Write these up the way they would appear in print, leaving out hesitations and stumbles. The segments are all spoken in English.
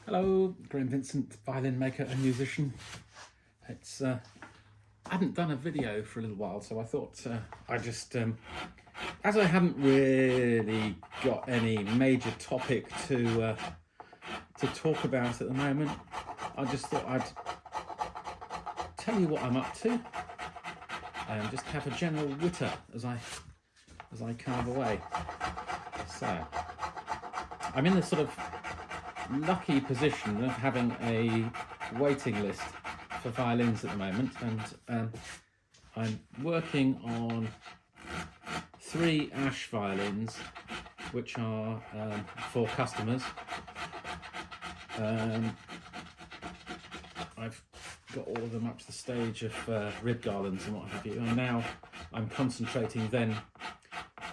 Hello, Graham Vincent, violin maker and musician. I haven't done a video for a little while, so I thought as I haven't really got any major topic to talk about at the moment, I just thought I'd tell you what I'm up to and just have a general witter as I carve away. So I'm in this sort of lucky position of having a waiting list for violins at the moment, and I'm working on 3 ash violins which are for customers. I've got all of them up to the stage of rib garlands and what have you, and now I'm concentrating then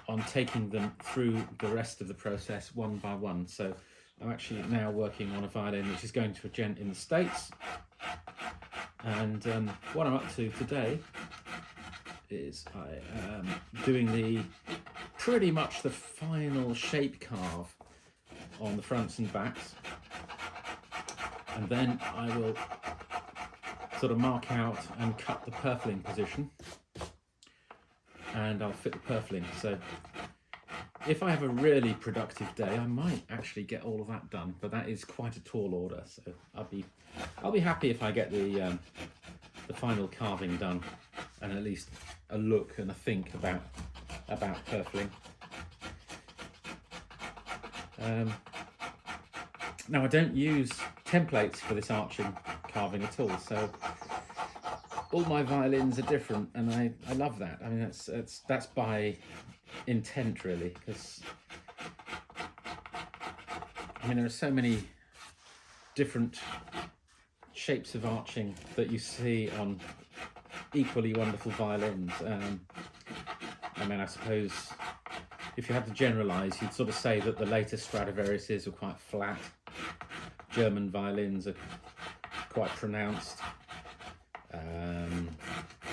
on taking them through the rest of the process one by one. So I'm actually now working on a violin which is going to a gent in the States, and what I'm up to today is I am doing pretty much the final shape carve on the fronts and backs, and then I will sort of mark out and cut the purfling position, and I'll fit the purfling. So if I have a really productive day, I might actually get all of that done, but that is quite a tall order. So I'll be happy if I get the final carving done, and at least a look and a think about purfling. Now I don't use templates for this arching carving at all, so all my violins are different, and I love that. I mean, that's by intent really, because I mean there are so many different shapes of arching that you see on equally wonderful violins. I mean, I suppose if you had to generalize, you'd sort of say that the latest Stradivariuses are quite flat, German violins are quite pronounced.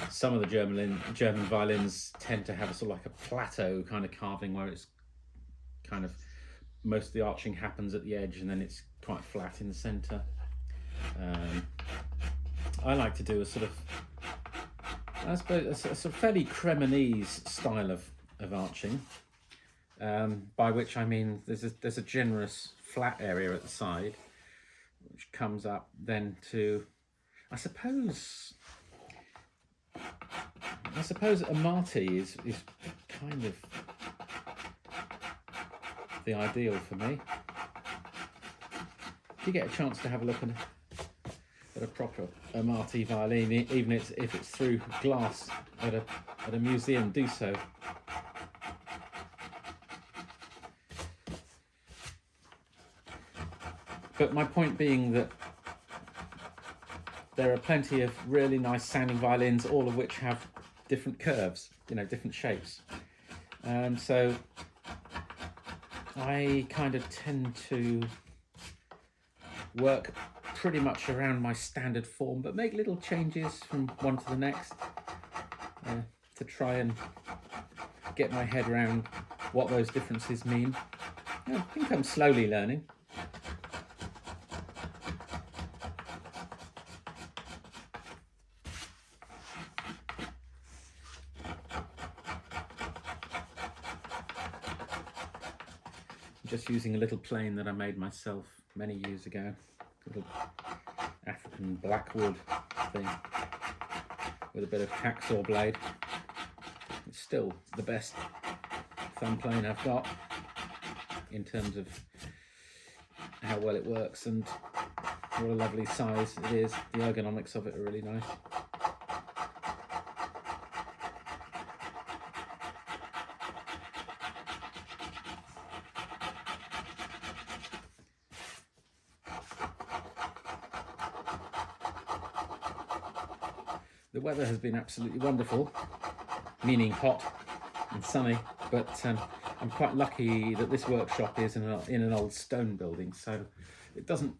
Some of the German violins tend to have a sort of like a plateau kind of carving, where it's kind of most of the arching happens at the edge and then it's quite flat in the center. I like to do a sort of, I suppose, a sort of fairly Cremonese style of arching, by which I mean there's a generous flat area at the side which comes up then to, I suppose a Marti is kind of the ideal for me. If you get a chance to have a look at a proper Marti violin, even if it's through glass at a museum, do so. But my point being that there are plenty of really nice sounding violins, all of which have different curves, different shapes. So I kind of tend to work pretty much around my standard form, but make little changes from one to the next to try and get my head around what those differences mean. I think I'm slowly learning. Just using a little plane that I made myself many years ago, a little African blackwood thing with a bit of hacksaw blade. It's still the best thumb plane I've got in terms of how well it works and what a lovely size it is. The ergonomics of it are really nice. The weather has been absolutely wonderful, meaning hot and sunny, but I'm quite lucky that this workshop is in an old stone building, so it doesn't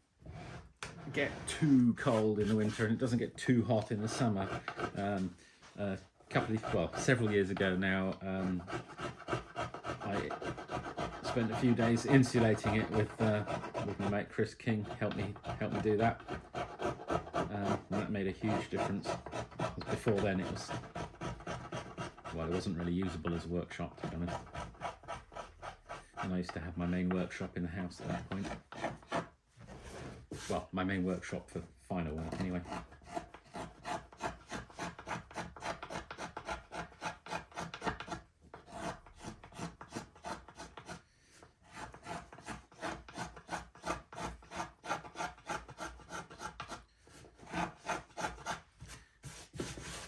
get too cold in the winter and it doesn't get too hot in the summer. Several years ago now, I spent a few days insulating it with my mate Chris King. Helped me do that, and that made a huge difference. Because before then it wasn't really usable as a workshop, to be honest. And I used to have my main workshop in the house at that point. Well, my main workshop for finer work anyway.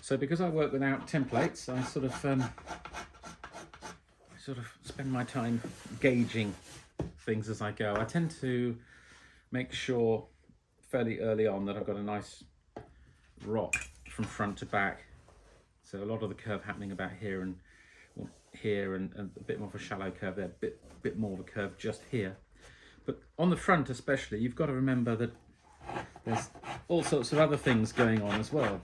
So because I work without templates, I sort of spend my time gauging things as I go. I tend to make sure fairly early on that I've got a nice rock from front to back. So a lot of the curve happening about here and a bit more of a shallow curve there, a bit more of a curve just here. But on the front especially, you've got to remember that there's all sorts of other things going on as well.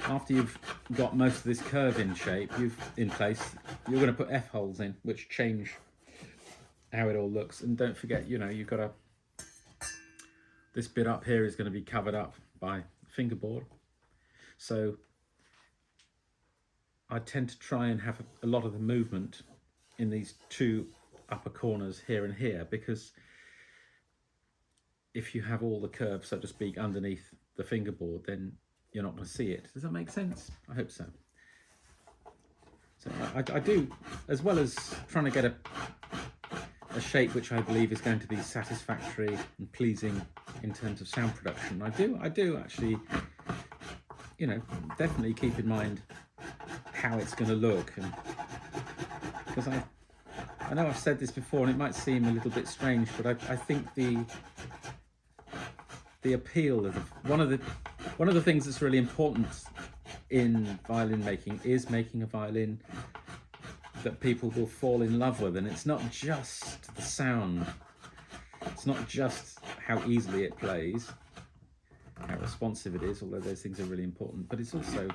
After you've got most of this curve in place, you're going to put F-holes in, which change how it all looks. And don't forget, you've got this bit up here is going to be covered up by fingerboard. So I tend to try and have a lot of the movement in these two upper corners here and here, because if you have all the curve, so to speak, underneath the fingerboard, then you're not going to see it. Does that make sense? I hope so. So I do, as well as trying to get a shape which I believe is going to be satisfactory and pleasing in terms of sound production. I do actually, definitely keep in mind how it's going to look, and because I know I've said this before and it might seem a little bit strange, but I think the appeal of one of the things that's really important in violin making is making a violin that people will fall in love with. And it's not just the sound, it's not just how easily it plays, how responsive it is, although those things are really important, but it's also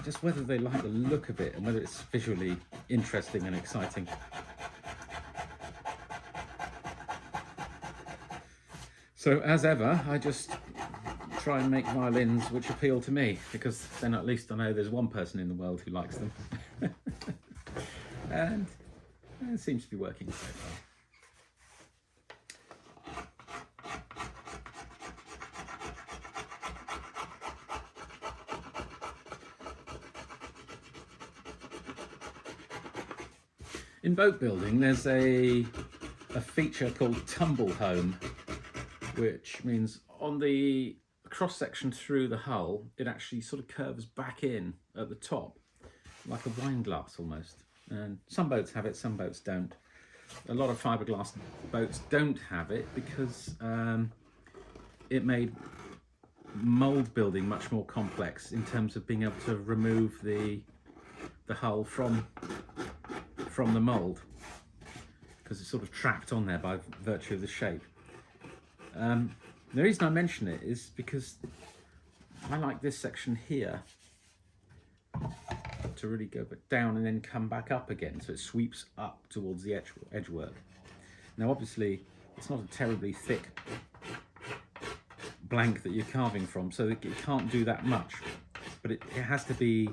just whether they like the look of it and whether it's visually interesting and exciting. So as ever, I just try and make violins which appeal to me, because then at least I know there's one person in the world who likes them. And it seems to be working so far. In boat building, there's a feature called tumble home, which means on the cross section through the hull, it actually sort of curves back in at the top, like a wine glass almost. And some boats have it, some boats don't. A lot of fiberglass boats don't have it because it made mould building much more complex in terms of being able to remove the hull from the mould, because it's sort of trapped on there by virtue of the shape. The reason I mention it is because I like this section here to really go down and then come back up again, so it sweeps up towards the edge work. Now obviously it's not a terribly thick blank that you're carving from, so it can't do that much, but it has to be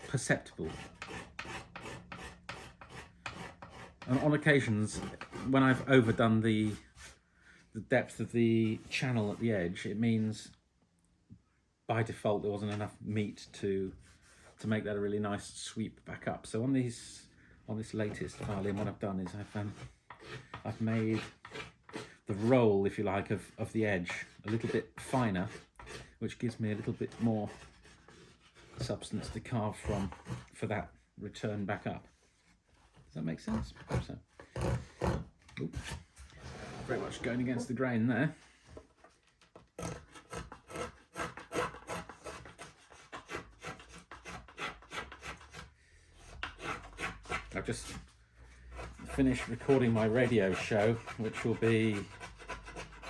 perceptible. And on occasions, when I've overdone the depth of the channel at the edge, it means by default there wasn't enough meat to make that a really nice sweep back up. So on this latest violin, what I've done is I've made the roll, if you like, of the edge a little bit finer, which gives me a little bit more substance to carve from for that return back up. Does that make sense? I hope so. Oops. Very much going against the grain there. I've just finished recording my radio show, which will be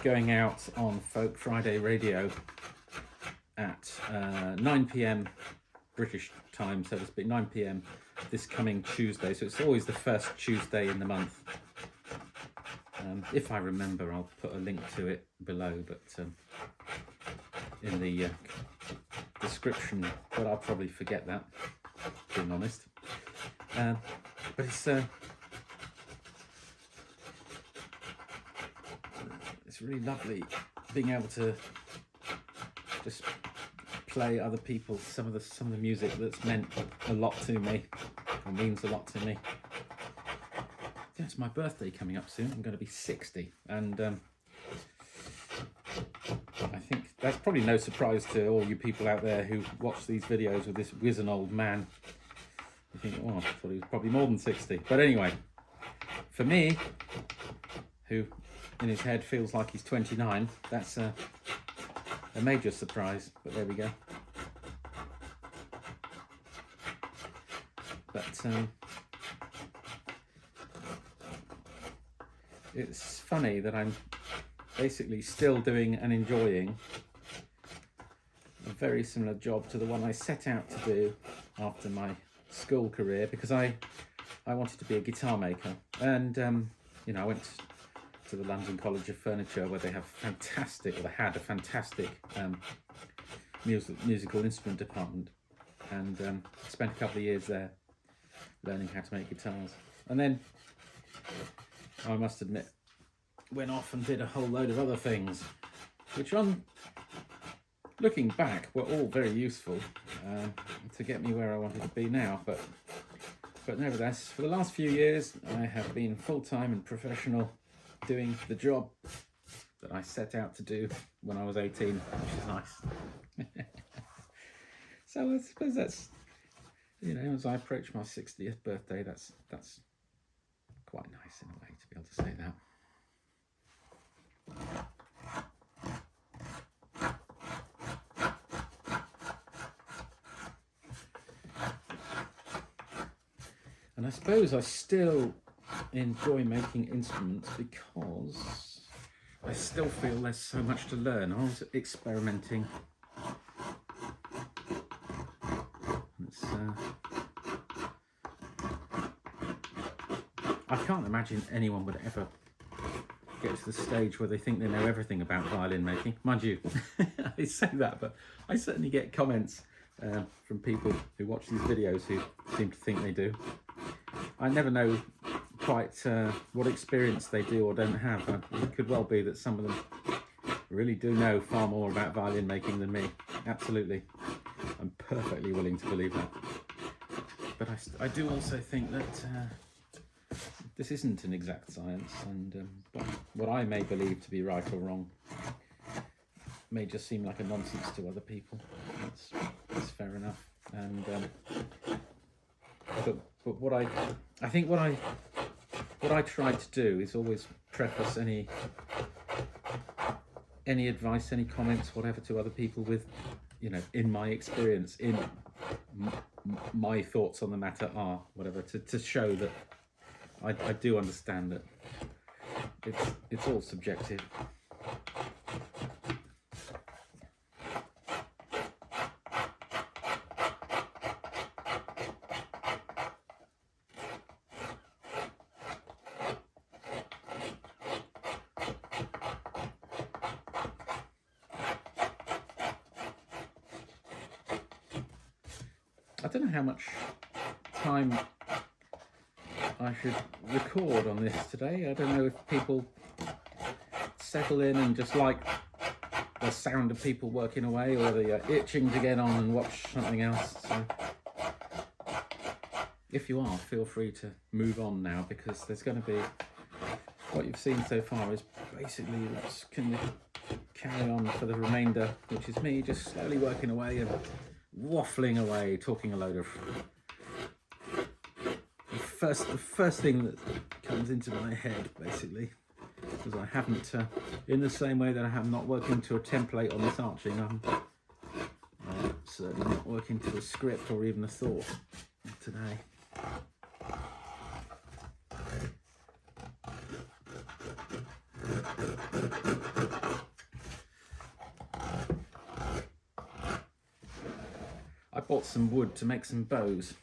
going out on Folk Friday Radio at 9 PM British time, so to speak, 9 PM this coming Tuesday. So it's always the first Tuesday in the month. If I remember, I'll put a link to it below, but in the description, but I'll probably forget that, being honest. But it's really lovely being able to just play other people some of the music that's meant a lot to me, or means a lot to me. It's my birthday coming up soon. I'm going to be 60, and I think that's probably no surprise to all you people out there who watch these videos with this wizened old man. You think, oh, I thought he was probably more than 60. But anyway, for me, who in his head feels like he's 29, that's a major surprise. But there we go. But it's funny that I'm basically still doing and enjoying a very similar job to the one I set out to do after my school career, because I wanted to be a guitar maker, and you know, I went to the London College of Furniture, where they have they had a fantastic musical instrument department, and spent a couple of years there learning how to make guitars. And then I must admit, went off and did a whole load of other things, which on looking back were all very useful to get me where I wanted to be now. But nevertheless, for the last few years, I have been full-time and professional doing the job that I set out to do when I was 18, which is nice. So I suppose that's, you know, as I approach my 60th birthday, that's quite nice in a way to be able to say that. And I suppose I still enjoy making instruments because I still feel there's so much to learn. I was experimenting. I can't imagine anyone would ever get to the stage where they think they know everything about violin making. Mind you, I say that, but I certainly get comments from people who watch these videos who seem to think they do. I never know quite what experience they do or don't have. It could well be that some of them really do know far more about violin making than me. Absolutely. I'm perfectly willing to believe that. But I do also think that this isn't an exact science, and what I may believe to be right or wrong may just seem like a nonsense to other people. That's fair enough. And but what I think what I try to do is always preface any advice, any comments, whatever, to other people with, you know, in my experience, in my thoughts on the matter are, whatever, to show that I do understand that it's all subjective. I don't know how much time I should record on this today. I don't know if people settle in and just like the sound of people working away, or the itching to get on and watch something else. So if you are, feel free to move on now, because there's going to be, what you've seen so far is basically what's going to carry on for the remainder, which is me just slowly working away and waffling away, talking a load of... The first thing that comes into my head, basically, because I haven't, in the same way that I have not working to a template on this arching, I'm certainly not working to a script or even a thought today. I bought some wood to make some bows.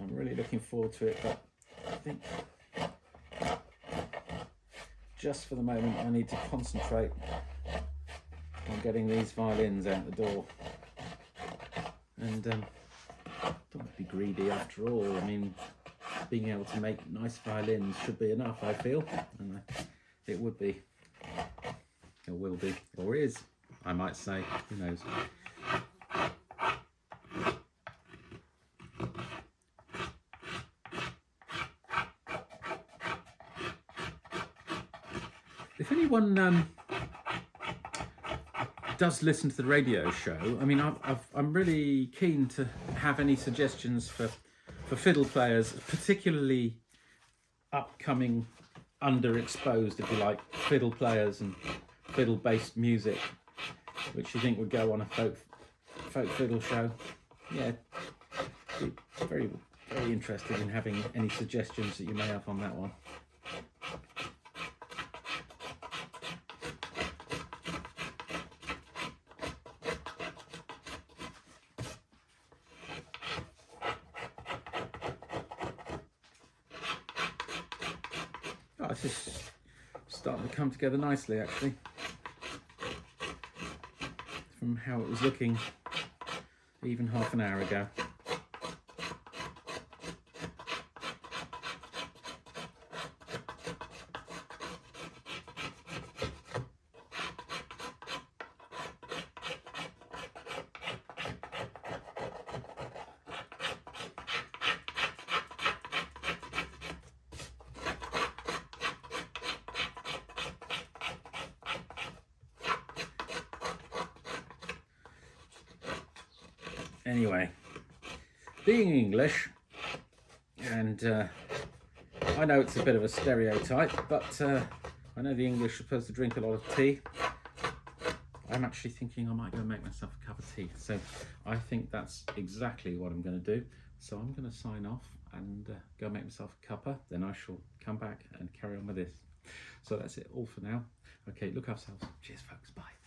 I'm really looking forward to it, but I think just for the moment, I need to concentrate on getting these violins out the door. And don't want to be greedy after all. I mean, being able to make nice violins should be enough, I feel. And it would be. It will be. Or is, I might say. Who knows? If anyone does listen to the radio show, I mean, I'm really keen to have any suggestions for fiddle players, particularly upcoming, underexposed, if you like, fiddle players and fiddle-based music, which you think would go on a folk fiddle show. Yeah, be very interested in having any suggestions that you may have on that one. Oh, it's just starting to come together nicely, actually, from how it was looking even half an hour ago. Anyway, being English, and I know it's a bit of a stereotype, but I know the English are supposed to drink a lot of tea. I'm actually thinking I might go make myself a cup of tea. So I think that's exactly what I'm going to do. So I'm going to sign off and go make myself a cuppa. Then I shall come back and carry on with this. So that's it all for now. Okay, look after yourselves. Cheers, folks. Bye.